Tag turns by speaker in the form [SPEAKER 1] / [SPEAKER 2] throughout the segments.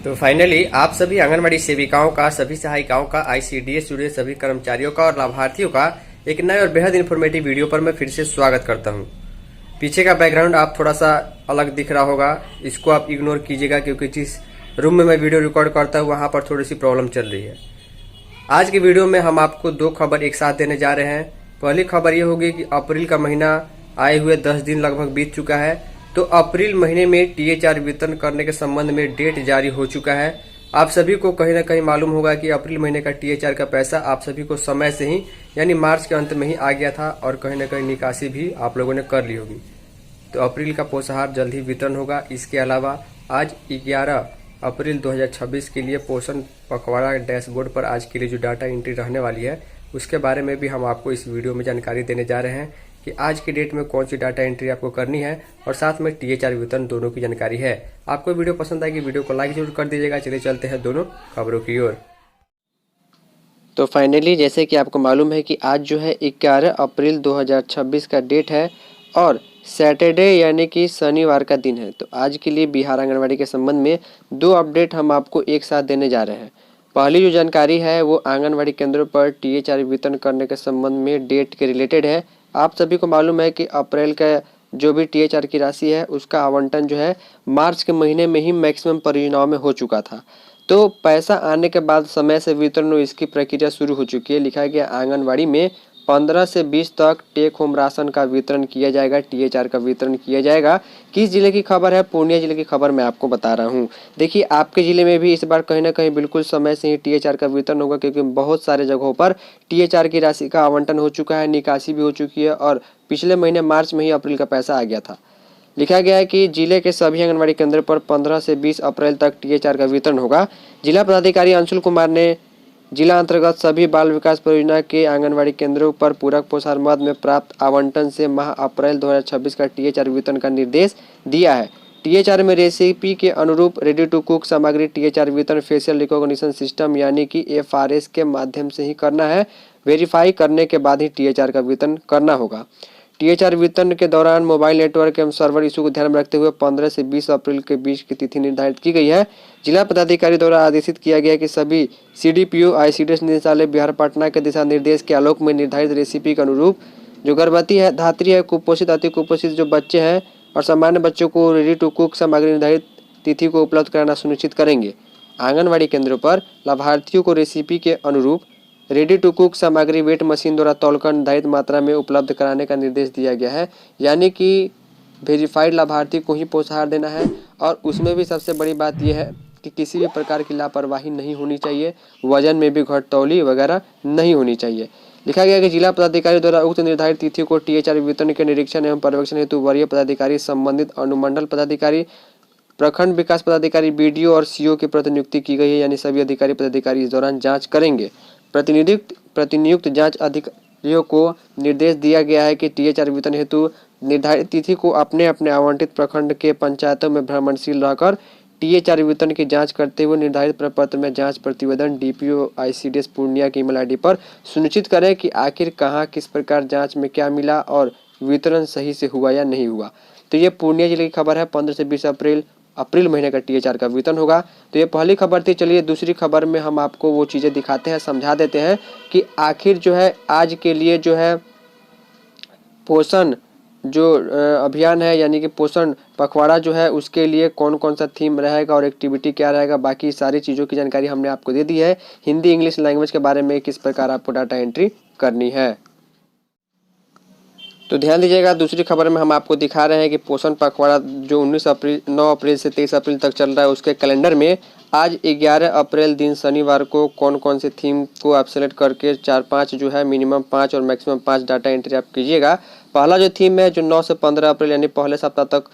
[SPEAKER 1] तो फाइनली आप सभी आंगनबाड़ी सेविकाओं का, सभी सहायिकाओं का, आईसीडीएस जुड़े सभी कर्मचारियों का और लाभार्थियों का एक नए और बेहद इन्फॉर्मेटिव वीडियो पर मैं फिर से स्वागत करता हूं। पीछे का बैकग्राउंड आप थोड़ा सा अलग दिख रहा होगा, इसको आप इग्नोर कीजिएगा क्योंकि जिस रूम में मैं वीडियो रिकॉर्ड करता हूँ वहाँ पर थोड़ी सी प्रॉब्लम चल रही है। आज की वीडियो में हम आपको दो खबर एक साथ देने जा रहे हैं। पहली खबर ये होगी कि अप्रैल का महीना आए हुए 10 दिन लगभग बीत चुका है, तो अप्रैल महीने में टीएचआर वितरण करने के संबंध में डेट जारी हो चुका है। आप सभी को कहीं ना कहीं मालूम होगा कि अप्रैल महीने का टीएचआर का पैसा आप सभी को समय से ही यानी मार्च के अंत में ही आ गया था और कहीं ना कहीं निकासी भी आप लोगों ने कर ली होगी। तो अप्रैल का पोषाहार जल्द ही वितरण होगा। इसके अलावा आज 11 अप्रैल 2026 के लिए पोषण पखवाड़ा डैशबोर्ड पर आज के लिए जो डाटा एंट्री रहने वाली है उसके बारे में भी हम आपको इस वीडियो में जानकारी देने जा रहे हैं कि आज की डेट में कौन सी डाटा एंट्री आपको करनी है और साथ में टीएचआर वितरण दोनों की जानकारी है। आपको वीडियो पसंद आएगी, वीडियो को लाइक जरूर कर दीजिएगा। चलिए चलते हैं दोनों खबरों की ओर। तो फाइनली जैसे कि आपको मालूम है कि आज जो है 11 अप्रैल 2026 का डेट है और सैटरडे यानी कि शनिवार का दिन है। तो आज के लिए बिहार आंगनबाड़ी के संबंध में दो अपडेट हम आपको एक साथ देने जा रहे हैं। पहली जो जानकारी है वो आंगनबाड़ी केंद्रों पर टीएचआर वितरण करने के संबंध में डेट के रिलेटेड है। आप सभी को मालूम है कि अप्रैल का जो भी टीएचआर की राशि है उसका आवंटन जो है मार्च के महीने में ही मैक्सिमम परियोजनाओं में हो चुका था। तो पैसा आने के बाद समय से वितरण इसकी प्रक्रिया शुरू हो चुकी है। लिखा गया आंगनबाड़ी में 15 से 20 तक टेक होम राशन का वितरण किया जाएगा, टीएचआर का वितरण किया जाएगा। किस जिले की खबर है? पूर्णिया जिले की खबर मैं आपको बता रहा हूं। देखिए आपके जिले में भी इस बार कहीं ना कहीं बिल्कुल समय से ही टीएचआर का वितरण होगा क्योंकि बहुत सारे जगहों पर टीएचआर की राशि का आवंटन हो चुका है, निकासी भी हो चुकी है और पिछले महीने मार्च में ही अप्रैल का पैसा आ गया था। लिखा गया है कि जिले के सभी आंगनबाड़ी केंद्र पर 15 से 20 अप्रैल तक टीएचआर का वितरण होगा। जिला पदाधिकारी अंशुल कुमार ने जिला अंतर्गत सभी बाल विकास परियोजना के आंगनबाड़ी केंद्रों पर पूरक पोषण मद में प्राप्त आवंटन से माह अप्रैल 2026 का टीएचआर वितरण का निर्देश दिया है। टीएचआर में रेसिपी के अनुरूप रेडी टू कुक सामग्री टीएचआर वितरण फेशियल रिकॉग्निशन सिस्टम यानी कि एफआरएस के माध्यम से ही करना है। वेरीफाई करने के बाद ही टीएचआर का वितरण करना होगा। टीएचआर वितरण के दौरान मोबाइल नेटवर्क एवं सर्वर इशू को ध्यान में रखते हुए 15 से 20 अप्रैल के बीच की तिथि निर्धारित की गई है। जिला पदाधिकारी द्वारा आदेशित किया गया कि सभी सीडीपीओ आईसीडीएस निदेशालय बिहार पटना के दिशा निर्देश के आलोक में निर्धारित रेसिपी के अनुरूप जो गर्भवती है, धात्री है, कुपोषित, अति कुपोषित जो बच्चे हैं और सामान्य बच्चों को रेडी टू कुक सामग्री निर्धारित तिथि को उपलब्ध कराना सुनिश्चित करेंगे। आंगनबाड़ी केंद्रों पर लाभार्थियों को रेसिपी के अनुरूप रेडी टू कुक सामग्री वेट मशीन द्वारा तौलकर निर्धारित मात्रा में उपलब्ध कराने का निर्देश दिया गया है। यानी कि वेरीफाइड लाभार्थी को ही पोषाहार देना है और उसमें भी सबसे बड़ी बात यह है कि किसी भी प्रकार की लापरवाही नहीं होनी चाहिए, वजन में भी घटतौली वगैरह नहीं होनी चाहिए। लिखा गया कि जिला पदाधिकारी द्वारा उक्त निर्धारित तिथि को टीएचआर वितरण के निरीक्षण एवं पर्यवेक्षण हेतु वरीय पदाधिकारी, संबंधित अनुमंडल पदाधिकारी, प्रखंड विकास पदाधिकारी, बीडीओ और सीओ की प्रतिनियुक्ति की गई है। यानी सभी अधिकारी पदाधिकारी इस दौरान जाँच करेंगे। प्रतिनियुक्त जांच अधिकारियों को निर्देश दिया गया है कि टीएचआर वितरण हेतु निर्धारित तिथि को अपने अपने आवंटित प्रखंड के पंचायतों में भ्रमणशील रहकर टीएचआर वितरण की जांच करते हुए निर्धारित प्रपत्र में जांच प्रतिवेदन डीपीओ आईसीडीएस पूर्णिया की ईमेल आईडी पर सुनिश्चित करें कि आखिर कहां किस प्रकार जांच में क्या मिला और वितरण सही से हुआ या नहीं हुआ। तो ये पूर्णिया जिले की खबर है। 15 से 20 अप्रैल महीने का टीएचआर का वितरण होगा। तो ये पहली खबर थी। चलिए दूसरी खबर में हम आपको वो चीज़ें दिखाते हैं, समझा देते हैं कि आखिर जो है आज के लिए जो है पोषण जो अभियान है यानी कि पोषण पखवाड़ा जो है उसके लिए कौन कौन सा थीम रहेगा और एक्टिविटी क्या रहेगा, बाकी सारी चीज़ों की जानकारी हमने आपको दे दी है। हिंदी इंग्लिश लैंग्वेज के बारे में किस प्रकार आपको डाटा एंट्री करनी है। तो ध्यान दीजिएगा, दूसरी खबर में हम आपको दिखा रहे हैं कि पोषण पखवाड़ा जो 9 अप्रैल से 23 अप्रैल तक चल रहा है उसके कैलेंडर में आज 11 अप्रैल दिन शनिवार को कौन कौन से थीम को आप सेलेक्ट करके 4-5 जो है मिनिमम 5 और मैक्सिमम 5 डाटा एंट्री आप कीजिएगा। पहला जो थीम है जो 9 से 15 अप्रैल यानी पहले सप्ताह तक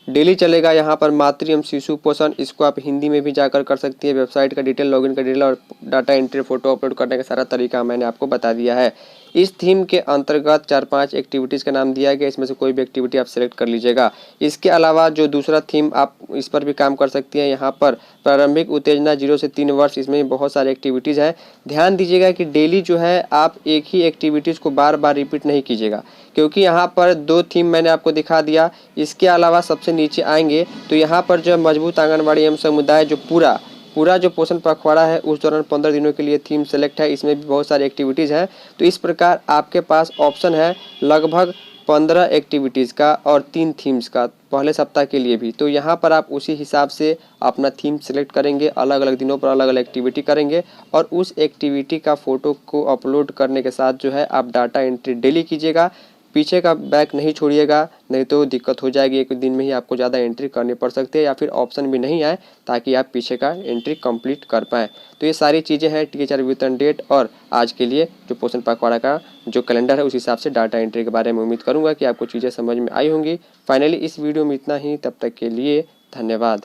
[SPEAKER 1] डेली चलेगा। यहाँ पर मातृ एवं शिशु पोषण, इसको आप हिंदी में भी जाकर कर सकती है। वेबसाइट का डिटेल, लॉगिन का डिटेल और डाटा एंट्री फोटो अपलोड करने का सारा तरीका मैंने आपको बता दिया है। इस थीम के अंतर्गत 4-5 एक्टिविटीज़ का नाम दिया गया, इसमें से कोई भी एक्टिविटी आप सेलेक्ट कर लीजिएगा। इसके अलावा जो दूसरा थीम आप इस पर भी काम कर सकती हैं। यहाँ पर प्रारंभिक उत्तेजना 0 से 3 वर्ष, इसमें बहुत सारे एक्टिविटीज़ हैं। ध्यान दीजिएगा कि डेली जो है आप एक ही एक्टिविटीज़ को बार बार रिपीट नहीं कीजिएगा क्योंकि यहाँ पर 2 थीम मैंने आपको दिखा दिया। इसके अलावा सबसे नीचे आएंगे तो यहाँ पर जो मजबूत आंगनबाड़ी एवं समुदाय जो पूरा पूरा जो पोषण पखवाड़ा है उस दौरान 15 दिनों के लिए थीम सेलेक्ट है, इसमें भी बहुत सारी एक्टिविटीज़ हैं। तो इस प्रकार आपके पास ऑप्शन है लगभग 15 एक्टिविटीज़ का और 3 थीम्स का पहले सप्ताह के लिए भी। तो यहाँ पर आप उसी हिसाब से अपना थीम सेलेक्ट करेंगे, अलग अलग दिनों पर अलग अलग एक्टिविटी करेंगे और उस एक्टिविटी का फ़ोटो को अपलोड करने के साथ जो है आप डाटा एंट्री डेली कीजिएगा। पीछे का बैक नहीं छोड़िएगा, नहीं तो दिक्कत हो जाएगी, एक दिन में ही आपको ज़्यादा एंट्री करनी पड़ सकती है या फिर ऑप्शन भी नहीं आए ताकि आप पीछे का एंट्री कंप्लीट कर पाएँ। तो ये सारी चीज़ें हैं टीचर वेतन डेट और आज के लिए जो पोषण पखवाड़ा का जो कैलेंडर है उस हिसाब से डाटा एंट्री के बारे में। उम्मीद करूँगा कि आपको चीज़ें समझ में आई होंगी। फाइनली इस वीडियो में इतना ही, तब तक के लिए धन्यवाद।